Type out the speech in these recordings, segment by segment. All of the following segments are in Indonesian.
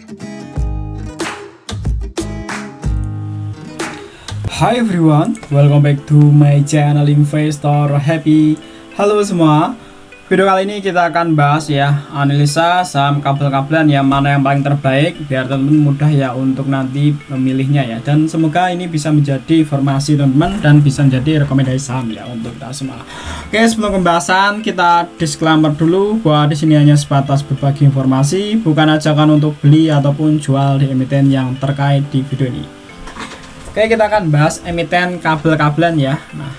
Hi everyone, welcome back to my channel Investor Happy. Halo semua, video kali ini kita akan bahas ya analisa saham kabel-kabelan yang mana yang paling terbaik biar teman-teman mudah ya untuk nanti memilihnya ya. Dan semoga ini bisa menjadi informasi teman-teman dan bisa menjadi rekomendasi saham ya untuk kita semua. Oke, sebelum pembahasan kita disclaimer dulu bahwa di sini hanya sebatas berbagi informasi, bukan ajakan untuk beli ataupun jual di emiten yang terkait di video ini. Oke, kita akan bahas emiten kabel-kabelan ya. Nah,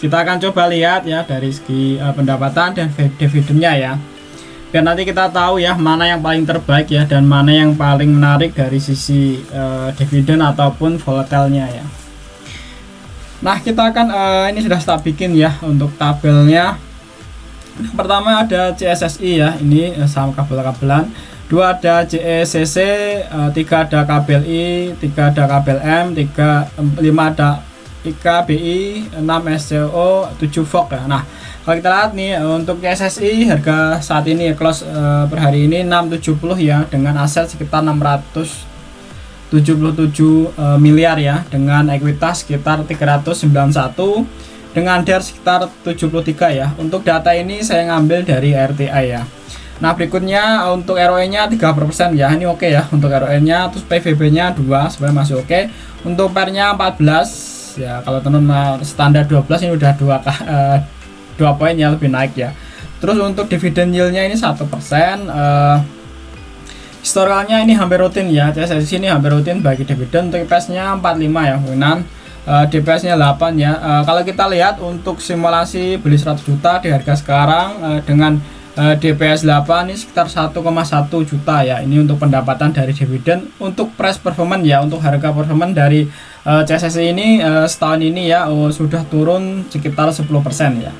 kita akan coba lihat ya dari segi pendapatan dan dividennya ya. Biar nanti kita tahu ya mana yang paling terbaik ya dan mana yang paling menarik dari sisi dividen ataupun volatilnya ya. Nah, kita akan ini sudah saya bikin ya untuk tabelnya. Pertama ada CSSI ya, ini saham kabel-kabelan. 2 ada JECC, 3 ada KBLI, 3 ada KBLM, 5 ada IKBI, 6 SCO, 7 VOG ya. Nah, kalau kita lihat nih untuk CSSI harga saat ini close per hari ini 670 ya, dengan aset sekitar 677 miliar ya, dengan ekuitas sekitar 391, dengan DER sekitar 73 ya. Untuk data ini saya ngambil dari RTI ya. Nah, berikutnya untuk ROE-nya 30% ya. Ini oke ya untuk ROE-nya. Terus PVB-nya 2 sebenarnya masih oke. Untuk PER-nya 14 ya. Kalau teman-teman standar 12 ini udah 2 poin ya, lebih naik ya. Terus untuk dividen yield-nya ini 1%. Historicalnya ini hampir rutin ya. CSSI ini hampir rutin bagi dividen. Untuk EPS-nya 45 ya, kemungkinan. DPS-nya 8 ya. Kalau kita lihat untuk simulasi beli 100 juta di harga sekarang dengan DPS 8 ini sekitar 1,1 juta ya. Ini untuk pendapatan dari dividen. Untuk price performance ya, untuk harga performance dari CSSI ini setahun ini ya sudah turun sekitar 10% ya.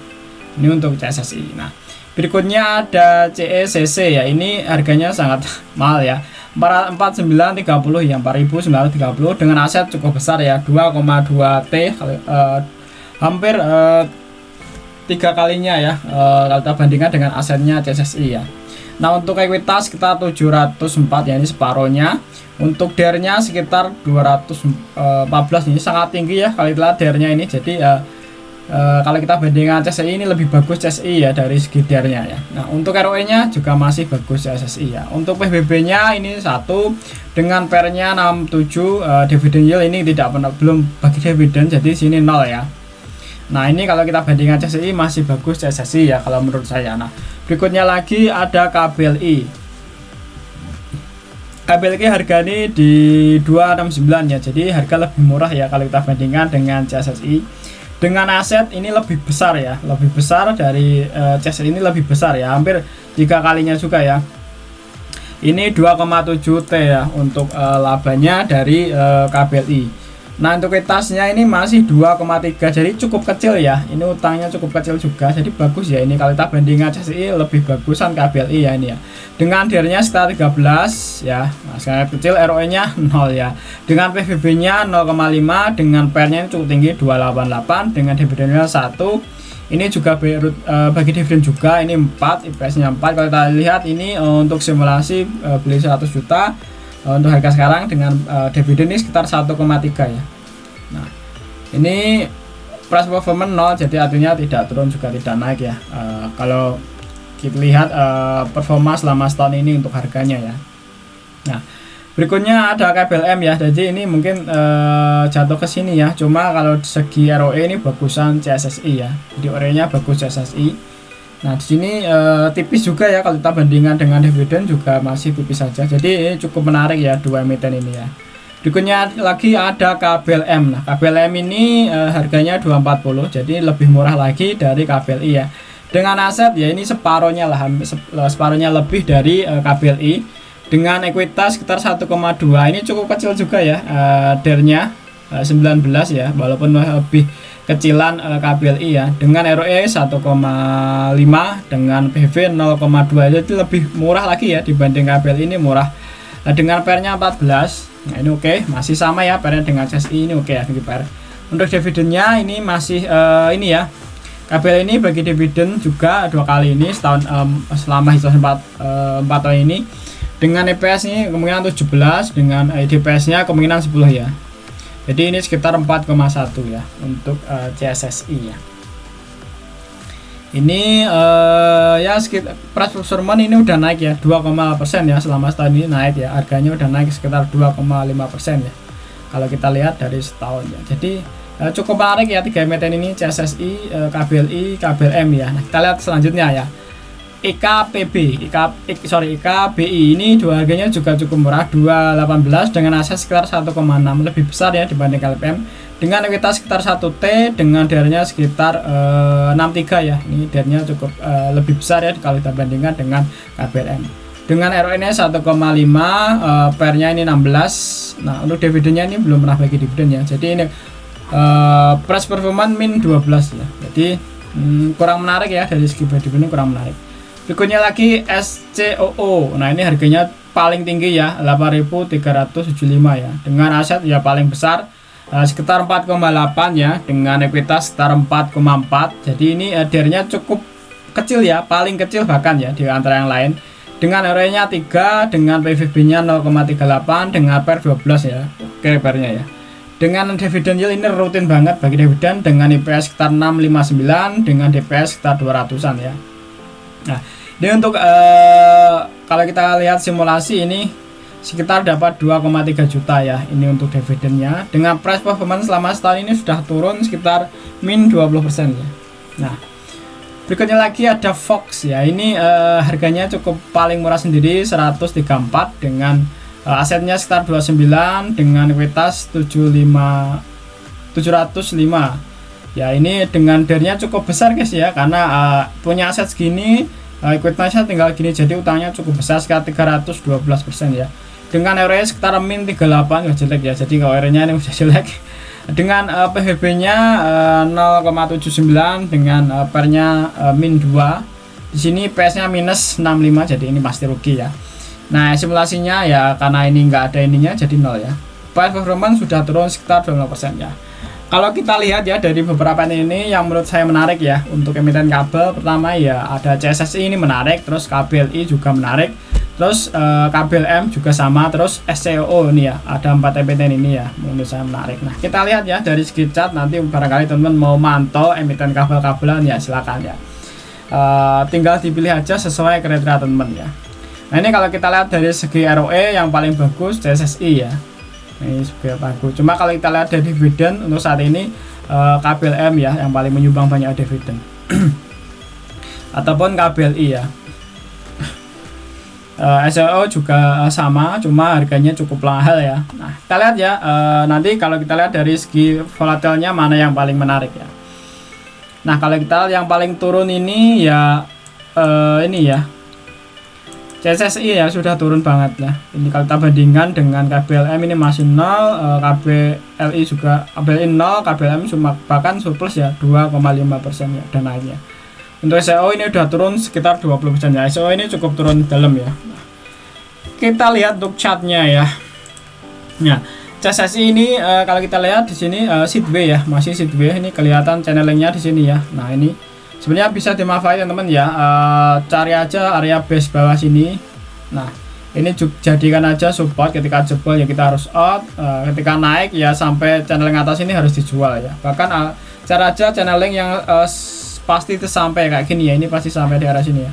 Ini untuk CSSI. Nah, berikutnya ada CECC ya. Ini harganya sangat mahal ya. 4930 ya, 4930 dengan aset cukup besar ya, 2,2 T, hampir 3 kalinya ya kalau kita bandingkan dengan asetnya CSSI ya. Nah, untuk ekuitas kita 704 ya, ini separohnya. Untuk DER-nya sekitar 214, ini sangat tinggi ya kalau kita lihat DER-nya ini. Jadi kalau kita bandingkan CSSI ini lebih bagus CSSI ya dari segi DER-nya ya. Nah, untuk ROE-nya juga masih bagus CSSI ya. Untuk PBB-nya ini 1 dengan PER-nya 67, dividen yield ini belum bagi dividen, jadi sini 0 ya. Nah, ini kalau kita bandingkan CSSI masih bagus CSSI ya kalau menurut saya. Nah, berikutnya lagi ada KBLI. KBLI harga ini di 269 ya. Jadi harga lebih murah ya kalau kita bandingkan dengan CSSI. Dengan aset ini lebih besar ya, lebih besar dari CSSI ini lebih besar ya, hampir 3 kalinya juga ya. Ini 2,7 T ya untuk labanya dari KBLI. Nah, untuk ekuitasnya ini masih 2,3, jadi cukup kecil ya. Ini utangnya cukup kecil juga, jadi bagus ya. Ini kalau kita bandingkan CSSI lebih bagusan KBLI ya ini ya. Dengan DER-nya sekitar 13 ya, nah, sangat kecil. ROE-nya 0 ya. Dengan PVB-nya 0,5, dengan PER-nya cukup tinggi 288, dengan dividennya 1. Ini juga bagi dividen juga, ini 4, IPS-nya 4. Kalau kita lihat ini untuk simulasi beli 100 juta untuk harga sekarang dengan dividen ini sekitar 1,3 ya. Nah, ini price performance 0, jadi artinya tidak turun juga tidak naik ya. Kalau kita lihat performa selama setahun ini untuk harganya ya. Nah, berikutnya ada KBLM ya. Jadi ini mungkin jatuh ke sini ya. Cuma kalau segi ROE ini bagusan CSSI ya. Jadi ROE-nya bagus CSSI. Nah, di sini tipis juga ya kalau kita bandingkan dengan dividen juga masih tipis saja. Jadi ini cukup menarik ya dua emiten ini ya. Berikutnya lagi ada KBLM. Nah, KBLM ini harganya 240, jadi lebih murah lagi dari KBLI ya. Dengan aset ya ini separohnya lah, separohnya lebih dari KBLI. Dengan ekuitas sekitar 1,2. Ini cukup kecil juga ya. DER-nya 19 ya, walaupun lebih kecilan KBLI ya. Dengan ROE 1,5 dengan PV 0,2, jadi lebih murah lagi ya dibanding KBLI, ini murah. Nah, dengan PER-nya 14. Nah, ini oke, masih sama ya PER-nya dengan CSI, ini oke ya bagi PER. Untuk dividennya ini masih ini ya. KBLI ini bagi dividen juga 2 kali ini setahun selama hitungan 4 tahun ini. Dengan EPS ini kemungkinan 17, dengan DPS nya kemungkinan 10 ya. Jadi ini sekitar 4,1 ya untuk CSSI ya. Ini ya sekitar price performance ini udah naik ya 2,5% ya, selama setahun ini naik ya, harganya udah naik sekitar 2,5% ya kalau kita lihat dari setahun ya. Jadi cukup menarik ya 3 emiten ini, CSSI, KBLI, KBLM ya. Nah, kita lihat selanjutnya ya. EKPB, EKBI ini dua harganya juga cukup murah 2,18 dengan aset sekitar 1,6, lebih besar ya dibanding KLPM, dengan ekuitas sekitar 1T dengan DER-nya sekitar 63 ya. Ini DER-nya cukup lebih besar ya kalau kita bandingkan dengan KBLM. Dengan ROE-nya 1,5, PER-nya ini 16. Nah, untuk dividennya ini belum pernah bagi dividen ya. Jadi ini price performance min 12 ya. Jadi kurang menarik ya, dari segi dividen kurang menarik. Berikutnya lagi SCOO. Nah, ini harganya paling tinggi ya, 8.375 ya. Dengan aset ya paling besar sekitar 4,8 ya, dengan ekuitas sekitar 4,4. Jadi ini DER-nya cukup kecil ya, paling kecil bahkan ya di antara yang lain. Dengan ROE-nya 3, dengan PVB-nya 0,38, dengan PER 12 ya. Oke, PER-nya ya. Dengan dividen yield ini rutin banget bagi dividen, dengan IPS sekitar 659, dengan DPS sekitar 200-an ya. Nah, ini untuk kalau kita lihat simulasi ini sekitar dapat 2,3 juta ya, ini untuk dividennya. Dengan price performance selama setahun ini sudah turun sekitar min 20% ya. Nah, berikutnya lagi ada Fox ya. Ini harganya cukup paling murah sendiri, 134 dengan asetnya sekitar 29 dengan ekuitas 705 ya. Ini dengan DER-nya cukup besar guys ya, karena punya aset segini, ekuitasnya tinggal gini, jadi utangnya cukup besar sekitar 312% ya. Dengan ROE sekitar min 38, nggak jelek ya. Jadi kalau ROE-nya ini udah jelek. Dengan PVB-nya 0,79, dengan PER-nya min 2. Di sini PS-nya minus 65, jadi ini pasti rugi ya. Nah, simulasinya ya karena ini nggak ada ininya jadi 0 ya. Price performance sudah turun sekitar 20% ya. Kalau kita lihat ya dari beberapa ini yang menurut saya menarik ya untuk emiten kabel, pertama ya ada CSSI ini menarik, terus KBLI juga menarik, terus KBLM juga sama, terus SCOO ini ya, ada 4 emiten ini ya menurut saya menarik. Nah, kita lihat ya dari segi chart, nanti barangkali teman-teman mau mantau emiten kabel-kabelan ya silakan ya. Tinggal dipilih aja sesuai kriteria teman-teman ya. Nah, ini kalau kita lihat dari segi ROE yang paling bagus CSSI ya. Ini juga bagus. Cuma kalau kita lihat dari dividen untuk saat ini KBLM ya yang paling menyumbang banyak dividen. Ataupun KBLI ya. SLO juga sama, cuma harganya cukup mahal ya. Nah, kita lihat ya nanti kalau kita lihat dari segi volatilnya mana yang paling menarik ya. Nah, kalau kita lihat yang paling turun ini ya ini ya. CSSI ya sudah turun banget lah. Ini kalau kita bandingkan dengan KBLM ini masih 0, KBLI juga KBLI 0, KBLM cuma bahkan surplus ya 2,5% ya dan naiknya. Untuk SEO ini udah turun sekitar 20% ya. SEO ini cukup turun dalam ya. Kita lihat untuk chartnya ya. Nah, CSSI ini kalau kita lihat di sini sideways ya, masih sideways. Ini kelihatan channelingnya di sini ya. Nah, ini sebenarnya bisa dimanfaatkan teman ya, cari aja area base bawah sini. Nah, ini jadikan aja support, ketika jebol ya kita harus out, ketika naik ya sampai channeling atas ini harus dijual ya. Bahkan cara aja channeling yang pasti itu sampai kayak gini ya, ini pasti sampai di area sini ya.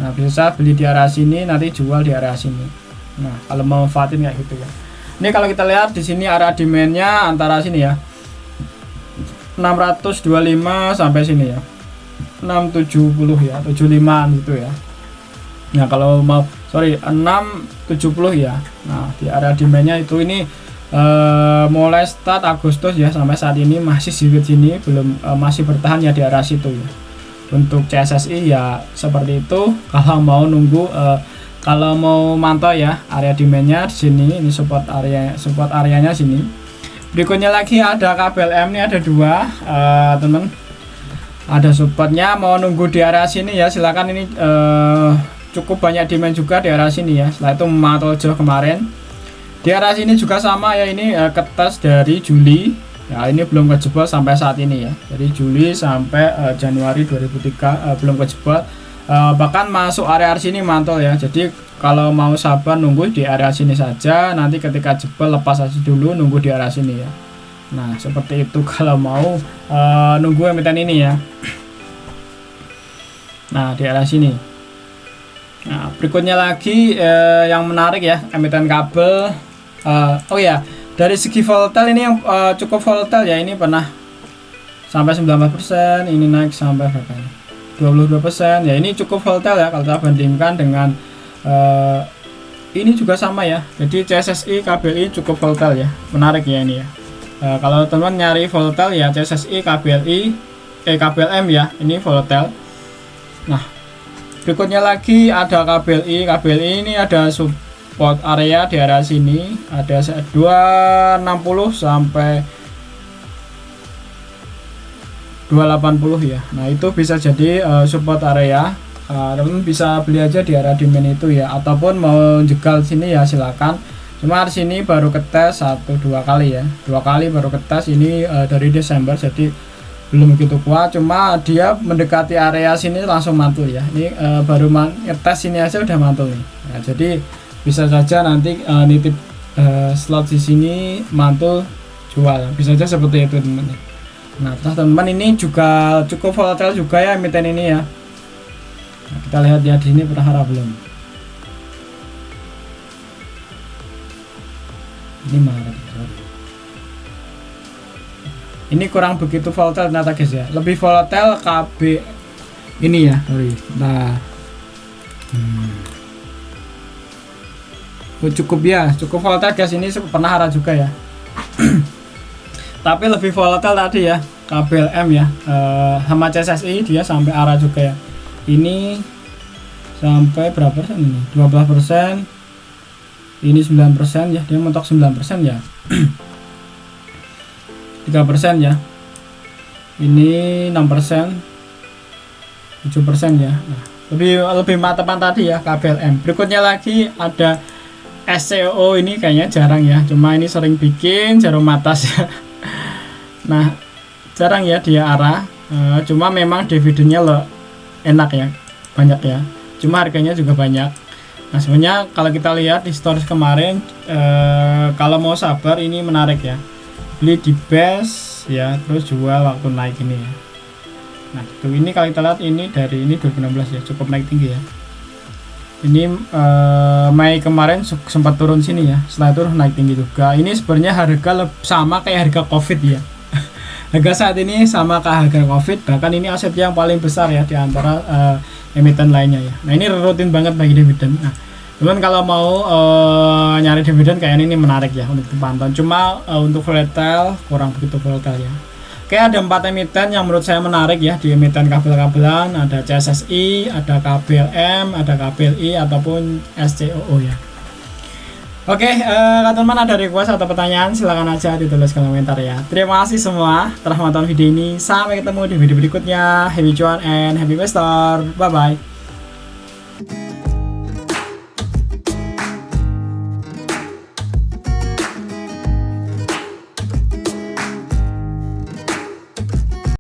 Nah, bisa beli di area sini, nanti jual di area sini. Nah, kalau mau manfaatin kayak gitu ya. Ini kalau kita lihat di sini area demandnya antara sini ya 625 sampai sini ya 670 ya, 75 gitu ya. Nah, kalau mau 670 ya. Nah, di area demandnya itu ini mulai start Agustus ya sampai saat ini masih di sini, belum masih bertahan ya di area situ ya. Untuk CSSI ya seperti itu. Kalau mau nunggu kalau mau mantau ya area demandnya di sini, ini support areanya sini. Berikutnya lagi ada KBLM, ini ada dua teman. Ada supportnya, mau nunggu di area sini ya silakan. Ini cukup banyak demand juga di area sini ya. Setelah itu memantau jauh kemarin di area sini juga sama ya. Ini ketes dari Juli ya, ini belum kejebol sampai saat ini ya. Dari Juli sampai Januari 2003 belum kejebol. bahkan masuk area sini mantul ya. Jadi kalau mau sabar nunggu di area sini saja, nanti ketika jebol lepas aja dulu, nunggu di area sini ya. Nah seperti itu kalau mau nunggu emiten ini ya. Nah di area sini. Nah berikutnya lagi yang menarik ya, emiten kabel. Oh ya, dari segi volatile ini yang cukup volatile ya, ini pernah sampai 19%, ini naik sampai berapa ini? 22% ya, ini cukup volatile ya kalau kita bandingkan dengan ini juga sama ya. Jadi CSSI KBLI cukup volatile ya, menarik ya ini ya. Kalau teman nyari volatile ya CSSI KBLI KBLM ya, ini volatile. Nah berikutnya lagi ada KBLI. KBLI ini ada support area di area sini, ada 260 sampai 280 ya. Nah itu bisa jadi support area. Teman bisa beli aja di area demand itu ya, ataupun mau jegal sini ya silakan. Cuma di sini baru ketes 1-2 kali ya, 2 kali baru ketes ini dari Desember, jadi belum begitu kuat. Cuma dia mendekati area sini langsung mantul ya. Ini baru ngetes sini aja udah mantul nih. Nah, jadi bisa saja nanti nitip slot di sini mantul jual, bisa saja seperti itu teman-teman. Nah terus teman-teman ini juga cukup volatile juga ya emiten ini ya. Nah, kita lihat ya di sini berharap belum. Ini Maret. Ini kurang begitu volatile ternyata guys ya. Lebih volatile KB ini ya. Nah, cukup ya, cukup volatile guys, ini pernah hara juga ya. Tapi lebih volatile tadi ya KBLM ya, sama CSSI dia sampai arah juga ya. Ini sampai berapa persen ini? 12%. Ini 9% ya, dia mentok 9% ya. 3% ya. Ini 6%. 7% ya. Nah, lebih mantap tadi ya KBLM. Berikutnya lagi ada SCO, ini kayaknya jarang ya. Cuma ini sering bikin jarum atas ya. Nah, jarang ya dia arah. Cuma memang dividennya lo enak ya, banyak ya. Cuma harganya juga banyak. Nah, sebenarnya kalau kita lihat di stories kemarin, kalau mau sabar ini menarik ya. Beli di base ya, terus jual waktu naik ini ya. Nah, itu ini kalau kita lihat ini dari ini 2016 ya, cukup naik tinggi ya. Ini Mei kemarin sempat turun sini ya, setelah itu naik tinggi juga. Ini sebenarnya harga sama kayak harga Covid ya. Harga saat ini sama kayak harga Covid, bahkan ini aset yang paling besar ya di antara emiten lainnya ya. Nah, ini rutin banget bagi dividen. Nah, cuman kalau mau nyari dividen kayaknya ini menarik ya untuk dipantau. Cuma untuk volatile kurang begitu volatile ya. Oke, ada 4 emiten yang menurut saya menarik ya di emiten kabel-kabelan. Ada CSSI, ada KBLM, ada KBLI ataupun SCOO ya. Oke, teman-teman ada request atau pertanyaan silahkan aja ditulis di komentar ya. Terima kasih semua telah menonton video ini. Sampai ketemu di video berikutnya. Happy cuan and happy investor. Bye bye.